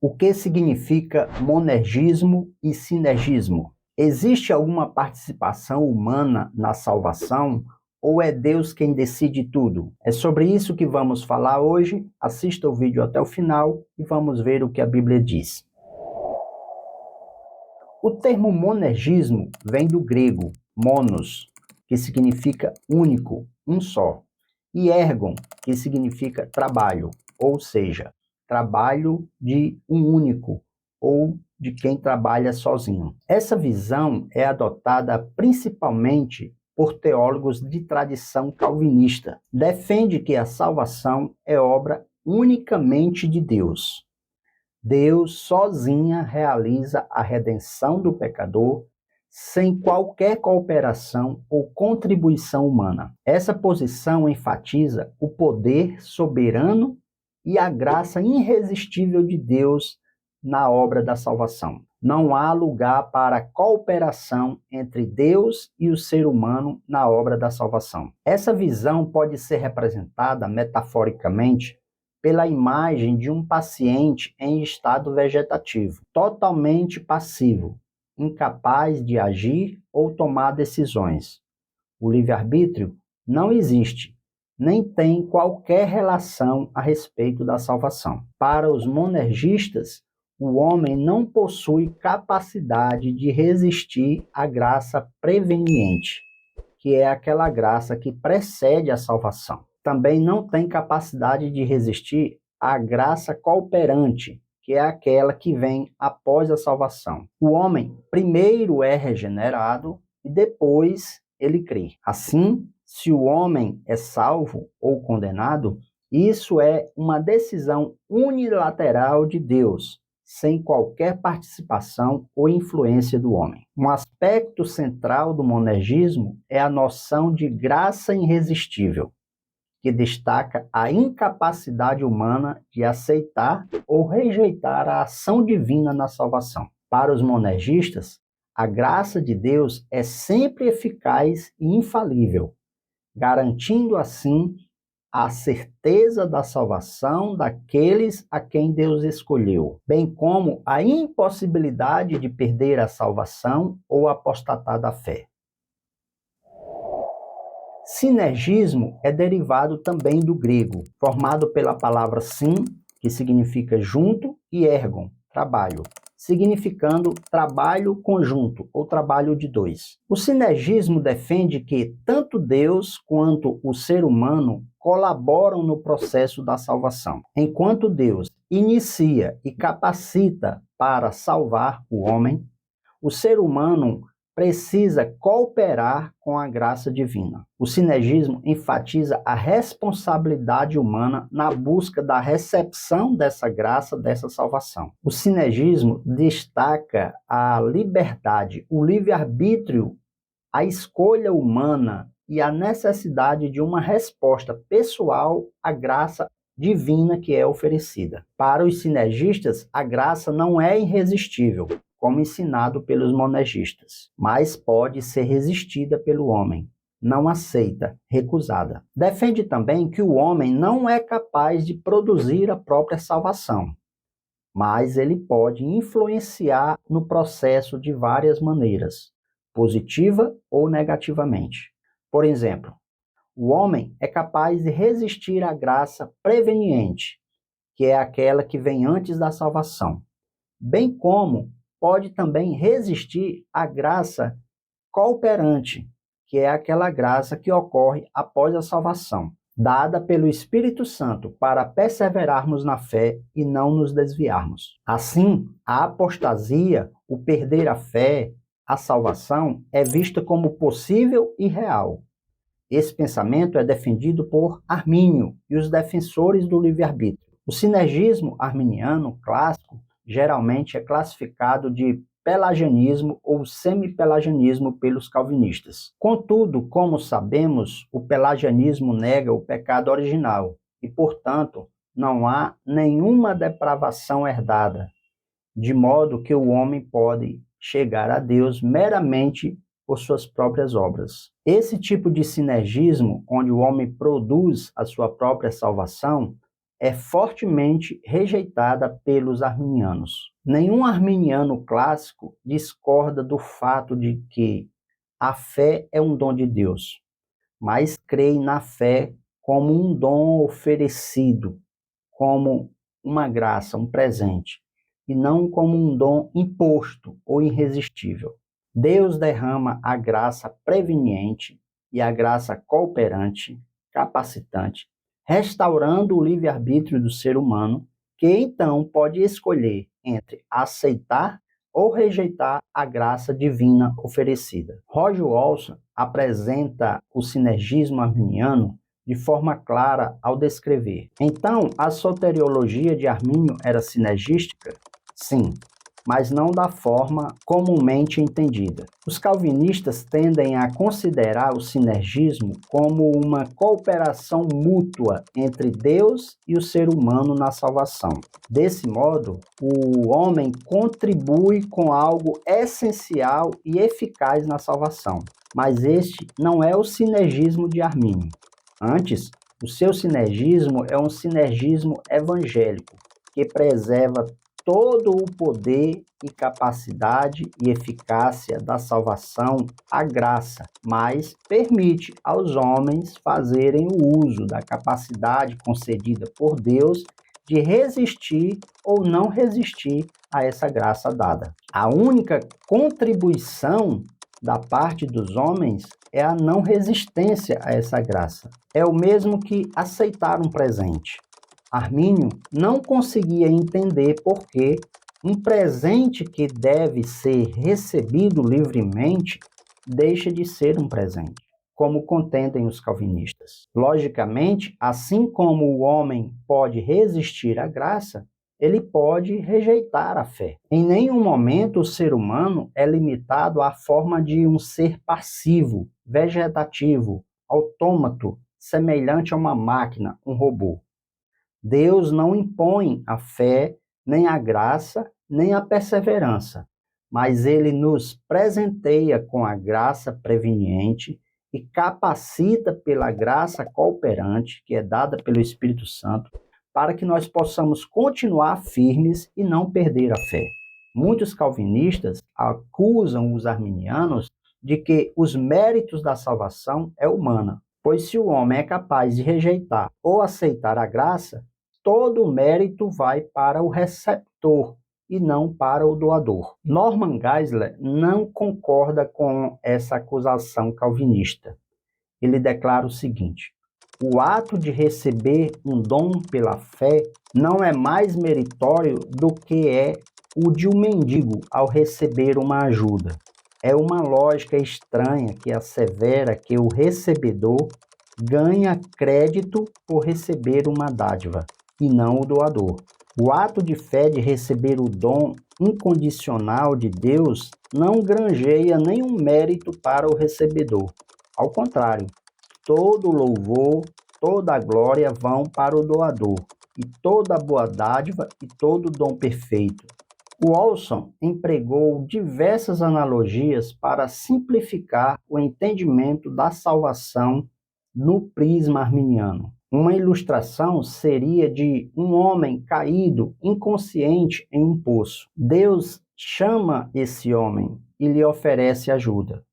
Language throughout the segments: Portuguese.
O que significa monergismo e sinergismo? Existe alguma participação humana na salvação ou é Deus quem decide tudo? É sobre isso que vamos falar hoje. Assista o vídeo até o final e vamos ver o que a Bíblia diz. O termo monergismo vem do grego monos, que significa único, um só, e ergon, que significa trabalho, ou seja, trabalho de um único, ou de quem trabalha sozinho. Essa visão é adotada principalmente por teólogos de tradição calvinista. Defende que a salvação é obra unicamente de Deus. Deus sozinha realiza a redenção do pecador sem qualquer cooperação ou contribuição humana. Essa posição enfatiza o poder soberano e a graça irresistível de Deus na obra da salvação. Não há lugar para cooperação entre Deus e o ser humano na obra da salvação. Essa visão pode ser representada metaforicamente pela imagem de um paciente em estado vegetativo, totalmente passivo, incapaz de agir ou tomar decisões. O livre-arbítrio não existe, nem tem qualquer relação a respeito da salvação. Para os monergistas, o homem não possui capacidade de resistir à graça preveniente, que é aquela graça que precede a salvação. Também não tem capacidade de resistir à graça cooperante, que é aquela que vem após a salvação. O homem primeiro é regenerado e depois ele crê. Assim, se o homem é salvo ou condenado, isso é uma decisão unilateral de Deus, sem qualquer participação ou influência do homem. Um aspecto central do monergismo é a noção de graça irresistível, que destaca a incapacidade humana de aceitar ou rejeitar a ação divina na salvação. Para os monergistas, a graça de Deus é sempre eficaz e infalível, garantindo assim a certeza da salvação daqueles a quem Deus escolheu, bem como a impossibilidade de perder a salvação ou apostatar da fé. Sinergismo é derivado também do grego, formado pela palavra sin, que significa junto, e ergon, trabalho, significando trabalho conjunto ou trabalho de dois. O sinergismo defende que tanto Deus quanto o ser humano colaboram no processo da salvação. Enquanto Deus inicia e capacita para salvar o homem, o ser humano precisa cooperar com a graça divina. O sinergismo enfatiza a responsabilidade humana na busca da recepção dessa graça, dessa salvação. O sinergismo destaca a liberdade, o livre-arbítrio, a escolha humana e a necessidade de uma resposta pessoal à graça divina que é oferecida. Para os sinergistas, a graça não é irresistível, como ensinado pelos monergistas, mas pode ser resistida pelo homem. Não aceita, recusada. Defende também que o homem não é capaz de produzir a própria salvação, mas ele pode influenciar no processo de várias maneiras, positiva ou negativamente. Por exemplo, o homem é capaz de resistir à graça preveniente, que é aquela que vem antes da salvação, bem como pode também resistir à graça cooperante, que é aquela graça que ocorre após a salvação, dada pelo Espírito Santo para perseverarmos na fé e não nos desviarmos. Assim, a apostasia, o perder a fé, a salvação, é vista como possível e real. Esse pensamento é defendido por Armínio e os defensores do livre-arbítrio. O sinergismo arminiano clássico geralmente é classificado de pelagianismo ou semi-pelagianismo pelos calvinistas. Contudo, como sabemos, o pelagianismo nega o pecado original e, portanto, não há nenhuma depravação herdada, de modo que o homem pode chegar a Deus meramente por suas próprias obras. Esse tipo de sinergismo, onde o homem produz a sua própria salvação, é fortemente rejeitada pelos arminianos. Nenhum arminiano clássico discorda do fato de que a fé é um dom de Deus, mas creem na fé como um dom oferecido, como uma graça, um presente, e não como um dom imposto ou irresistível. Deus derrama a graça preveniente e a graça cooperante, capacitante, restaurando o livre-arbítrio do ser humano, que então pode escolher entre aceitar ou rejeitar a graça divina oferecida. Roger Olson apresenta o sinergismo arminiano de forma clara ao descrever. Então, a soteriologia de Armínio era sinergística? Sim, mas não da forma comumente entendida. Os calvinistas tendem a considerar o sinergismo como uma cooperação mútua entre Deus e o ser humano na salvação. Desse modo, o homem contribui com algo essencial e eficaz na salvação. Mas este não é o sinergismo de Armínio. Antes, o seu sinergismo é um sinergismo evangélico, que preserva todo o poder e capacidade e eficácia da salvação, a graça, mas permite aos homens fazerem o uso da capacidade concedida por Deus de resistir ou não resistir a essa graça dada. A única contribuição da parte dos homens é a não resistência a essa graça. É o mesmo que aceitar um presente. Armínio não conseguia entender por que um presente que deve ser recebido livremente deixa de ser um presente, como contendem os calvinistas. Logicamente, assim como o homem pode resistir à graça, ele pode rejeitar a fé. Em nenhum momento o ser humano é limitado à forma de um ser passivo, vegetativo, autômato, semelhante a uma máquina, um robô. Deus não impõe a fé, nem a graça, nem a perseverança, mas ele nos presenteia com a graça preveniente e capacita pela graça cooperante, que é dada pelo Espírito Santo, para que nós possamos continuar firmes e não perder a fé. Muitos calvinistas acusam os arminianos de que os méritos da salvação é humana, pois se o homem é capaz de rejeitar ou aceitar a graça, todo o mérito vai para o receptor e não para o doador. Norman Geisler não concorda com essa acusação calvinista. Ele declara o seguinte: o ato de receber um dom pela fé não é mais meritório do que é o de um mendigo ao receber uma ajuda. É uma lógica estranha que assevera que o recebedor ganha crédito por receber uma dádiva, e não o doador. O ato de fé de receber o dom incondicional de Deus não granjeia nenhum mérito para o recebedor. Ao contrário, todo louvor, toda a glória vão para o doador, e toda boa dádiva e todo dom perfeito. O Olson empregou diversas analogias para simplificar o entendimento da salvação no prisma arminiano. Uma ilustração seria de um homem caído, inconsciente, em um poço. Deus chama esse homem e lhe oferece ajuda.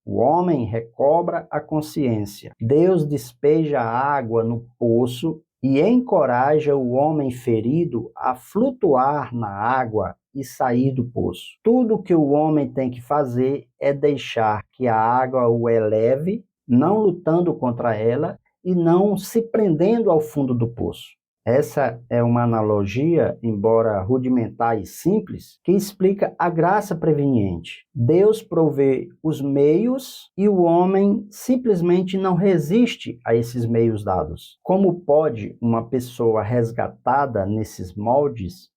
O homem recobra a consciência. Deus despeja água no poço e encoraja o homem ferido a flutuar na água e sair do poço. Tudo o que o homem tem que fazer é deixar que a água o eleve, não lutando contra ela e não se prendendo ao fundo do poço. Essa é uma analogia, embora rudimentar e simples, que explica a graça preveniente. Deus provê os meios e o homem simplesmente não resiste a esses meios dados. Como pode uma pessoa resgatada nesses moldes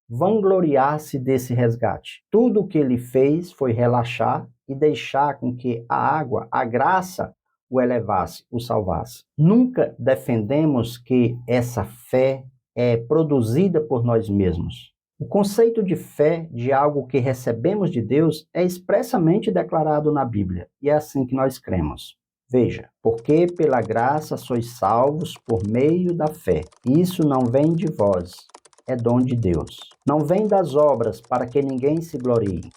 vangloriar-se desse resgate? Tudo o que ele fez foi relaxar e deixar com que a água, a graça, o elevasse, o salvasse. Nunca defendemos que essa fé é produzida por nós mesmos. O conceito de fé, de algo que recebemos de Deus, é expressamente declarado na Bíblia, e é assim que nós cremos. Veja, porque pela graça sois salvos por meio da fé. Isso não vem de vós, é dom de Deus. Não vem das obras para que ninguém se glorie,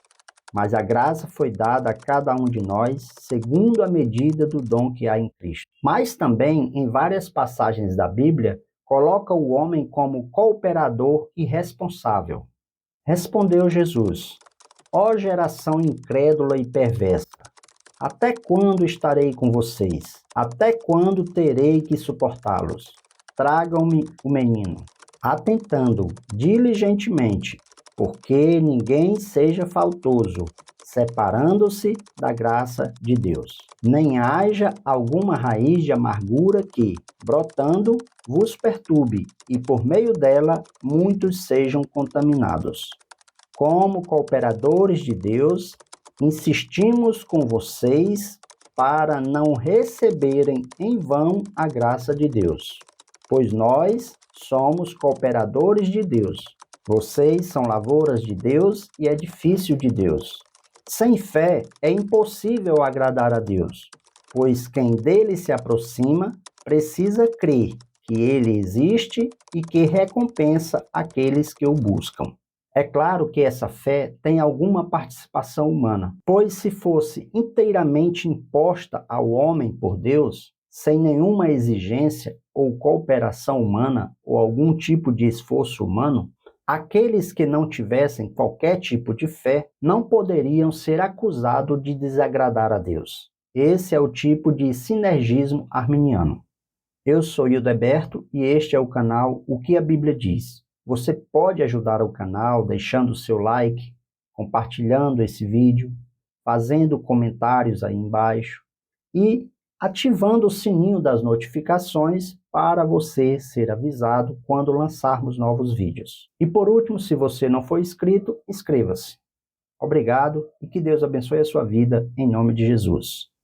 mas a graça foi dada a cada um de nós segundo a medida do dom que há em Cristo. Mas também, em várias passagens da Bíblia, coloca o homem como cooperador e responsável. Respondeu Jesus: Ó geração incrédula e perversa, até quando estarei com vocês? Até quando terei que suportá-los? Tragam-me o menino, atentando diligentemente, porque ninguém seja faltoso, separando-se da graça de Deus. Nem haja alguma raiz de amargura que, brotando, vos perturbe, e por meio dela muitos sejam contaminados. Como cooperadores de Deus, insistimos com vocês para não receberem em vão a graça de Deus, pois nós somos cooperadores de Deus. Vocês são lavouras de Deus e edifício de Deus. Sem fé é impossível agradar a Deus, pois quem dele se aproxima precisa crer que ele existe e que recompensa aqueles que o buscam. É claro que essa fé tem alguma participação humana, pois se fosse inteiramente imposta ao homem por Deus, sem nenhuma exigência ou cooperação humana ou algum tipo de esforço humano, aqueles que não tivessem qualquer tipo de fé não poderiam ser acusados de desagradar a Deus. Esse é o tipo de sinergismo arminiano. Eu sou Hildeberto e este é o canal O que a Bíblia Diz. Você pode ajudar o canal deixando o seu like, compartilhando esse vídeo, fazendo comentários aí embaixo e ativando o sininho das notificações para você ser avisado quando lançarmos novos vídeos. E por último, se você não for inscrito, inscreva-se. Obrigado e que Deus abençoe a sua vida em nome de Jesus.